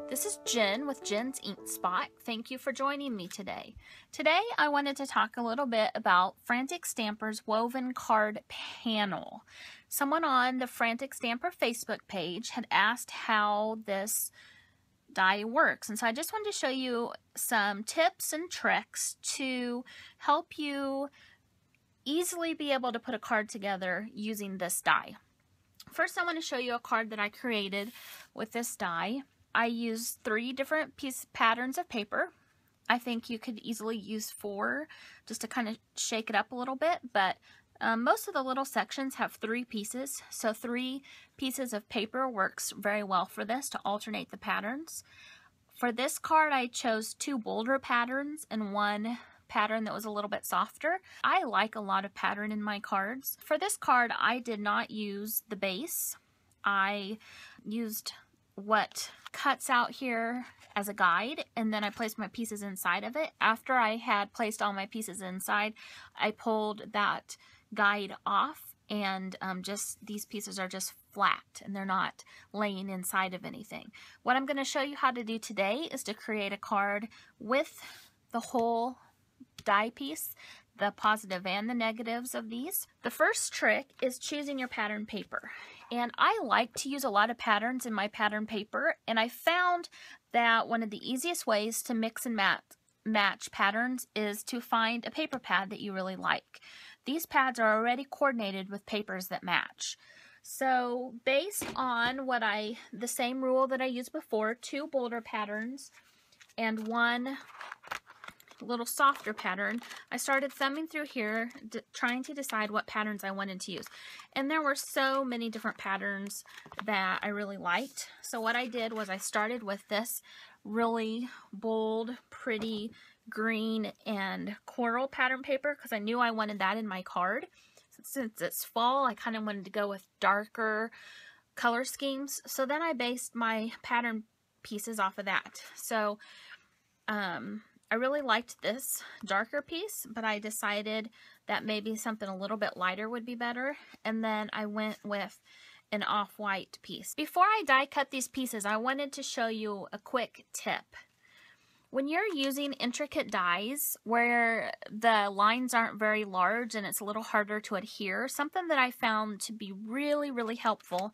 This is Jen with Jen's Ink Spot. Thank you for joining me today. Today I wanted to talk a little bit about Frantic Stamper's woven card panel. Someone on the Frantic Stamper Facebook page had asked how this die works, and so I just wanted to show you some tips and tricks to help you easily be able to put a card together using this die. First, I want to show you a card that I created with this die. I used 3 different patterns of paper. I think you could easily use 4 just to kind of shake it up a little bit, but most of the little sections have 3 pieces, so 3 pieces of paper works very well for this to alternate the patterns. For this card, I chose 2 bolder patterns and 1 pattern that was a little bit softer. I like a lot of pattern in my cards. For this card, I did not use the base. I used what cuts out here as a guide, and then I placed my pieces inside of it. After I had placed all my pieces inside, I pulled that guide off, and just these pieces are just flat and they're not laying inside of anything. What I'm going to show you how to do today is to create a card with the whole die piece, the positive and the negatives of these. The first trick is choosing your pattern paper. And I like to use a lot of patterns in my pattern paper, and I found that one of the easiest ways to mix and match patterns is to find a paper pad that you really like. These pads are already coordinated with papers that match. So based on the same rule that I used before, 2 bolder patterns and 1 little softer pattern, I started thumbing through here trying to decide what patterns I wanted to use, and there were so many different patterns that I really liked. So what I did was I started with this really bold, pretty green and coral pattern paper because I knew I wanted that in my card. Since it's fall, I kind of wanted to go with darker color schemes, so then I based my pattern pieces off of that. So I really liked this darker piece, but I decided that maybe something a little bit lighter would be better, and then I went with an off-white piece. Before I die cut these pieces, I wanted to show you a quick tip. When you're using intricate dies where the lines aren't very large and it's a little harder to adhere, something that I found to be really, really helpful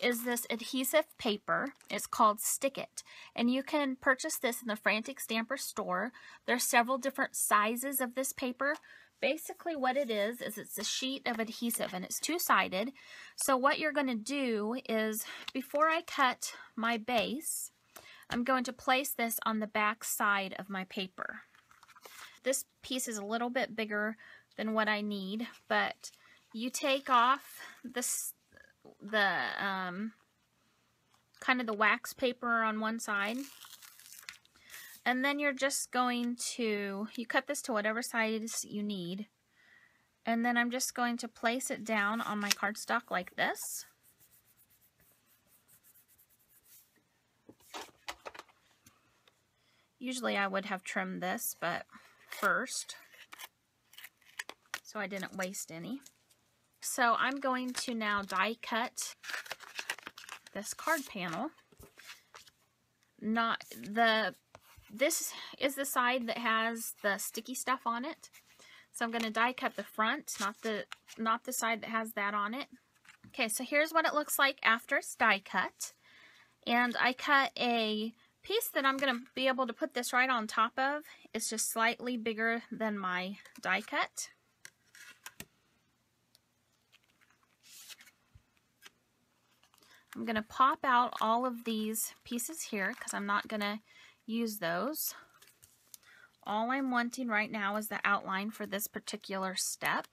is this adhesive paper. It's called Stick It, and you can purchase this in the Frantic Stamper store. There's several different sizes of this paper. Basically what it is it's a sheet of adhesive, and it's 2-sided. So what you're going to do is, before I cut my base, I'm going to place this on the back side of my paper. This piece is a little bit bigger than what I need, but you take off the kind of the wax paper on one side, and then you're just going to, you cut this to whatever size you need, and then I'm just going to place it down on my cardstock like this. Usually I would have trimmed this, but first, so I didn't waste any. So I'm going to now die cut this card panel. This is the side that has the sticky stuff on it. So I'm going to die cut the front, not the side that has that on it. Okay, so here's what it looks like after it's die cut. And I cut a piece that I'm going to be able to put this right on top of. It's just slightly bigger than my die cut. I'm going to pop out all of these pieces here because I'm not going to use those. All I'm wanting right now is the outline for this particular step.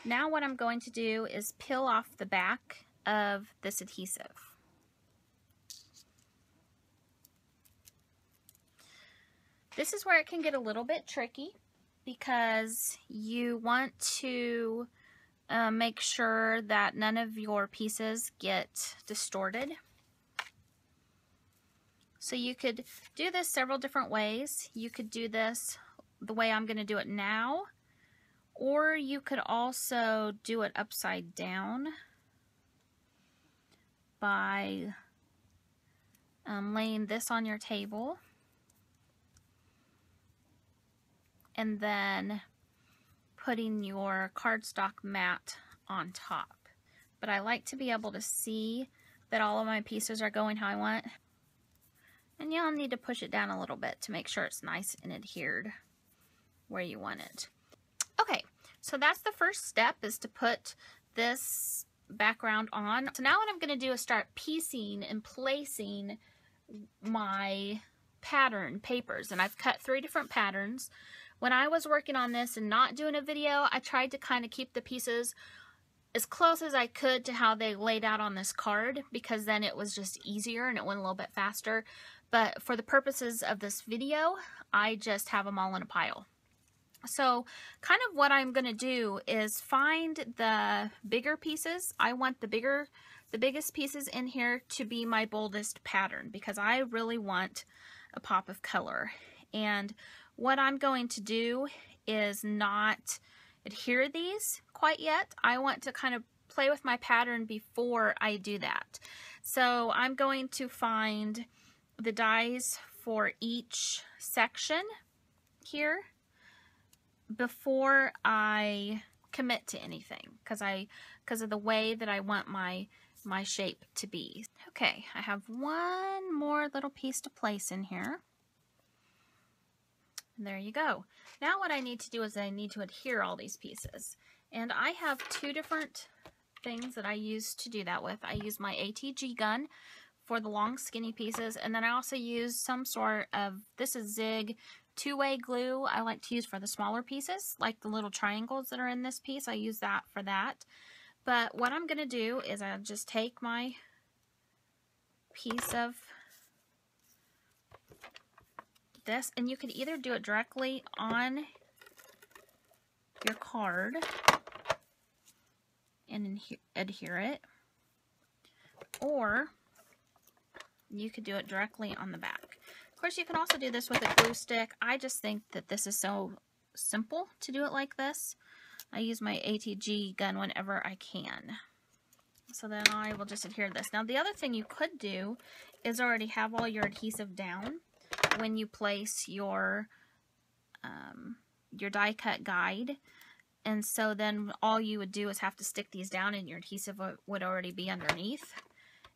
Now what I'm going to do is peel off the back of this adhesive. This is where it can get a little bit tricky because you want to make sure that none of your pieces get distorted. So you could do this several different ways. You could do this the way I'm going to do it now, or you could also do it upside down by laying this on your table, and then putting your cardstock mat on top. But I like to be able to see that all of my pieces are going how I want. And you'll need to push it down a little bit to make sure it's nice and adhered where you want it. Okay, so that's the first step, is to put this background on. So now what I'm going to do is start piecing and placing my pattern papers. And I've cut 3 different patterns. When I was working on this and not doing a video, I tried to kind of keep the pieces as close as I could to how they laid out on this card, because then it was just easier and it went a little bit faster. But for the purposes of this video, I just have them all in a pile. So kind of what I'm going to do is find the bigger pieces. I want the biggest pieces in here to be my boldest pattern, because I really want a pop of color. And what I'm going to do is not adhere these quite yet. I want to kind of play with my pattern before I do that. So I'm going to find the dies for each section here before I commit to anything, because of the way that I want my shape to be. Okay, I have one more little piece to place in here. And there you go. Now what I need to do is I need to adhere all these pieces. And I have 2 different things that I use to do that with. I use my ATG gun for the long skinny pieces, and then I also use some sort of, this is Zig 2-way glue I like to use for the smaller pieces, like the little triangles that are in this piece. I use that for that. But what I'm going to do is I'll just take my piece of this, and you could either do it directly on your card and adhere it, or you could do it directly on the back. Of course, you can also do this with a glue stick. I just think that this is so simple to do it like this. I use my ATG gun whenever I can. So then I will just adhere this. Now the other thing you could do is already have all your adhesive down when you place your die cut guide. And so then all you would do is have to stick these down, and your adhesive would already be underneath.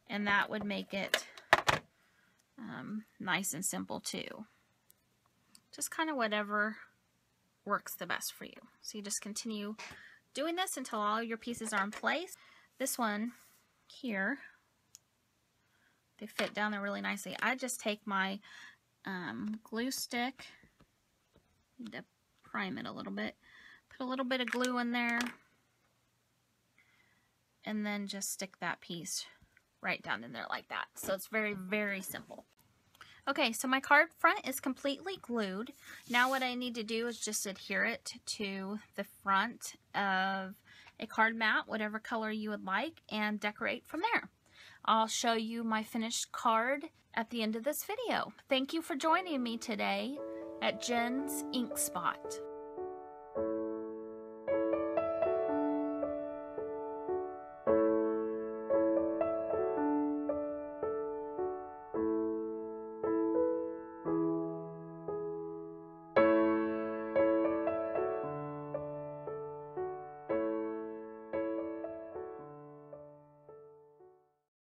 And that would make it nice and simple too. Just kind of whatever works the best for you. So you just continue doing this until all your pieces are in place. This one here, they fit down there really nicely. I just take my glue stick, need to prime it a little bit, put a little bit of glue in there, and then just stick that piece right down in there like that. So it's very, very simple. Okay, so my card front is completely glued. Now what I need to do is just adhere it to the front of a card mat, whatever color you would like, and decorate from there. I'll show you my finished card at the end of this video. Thank you for joining me today at Jen's Ink Spot.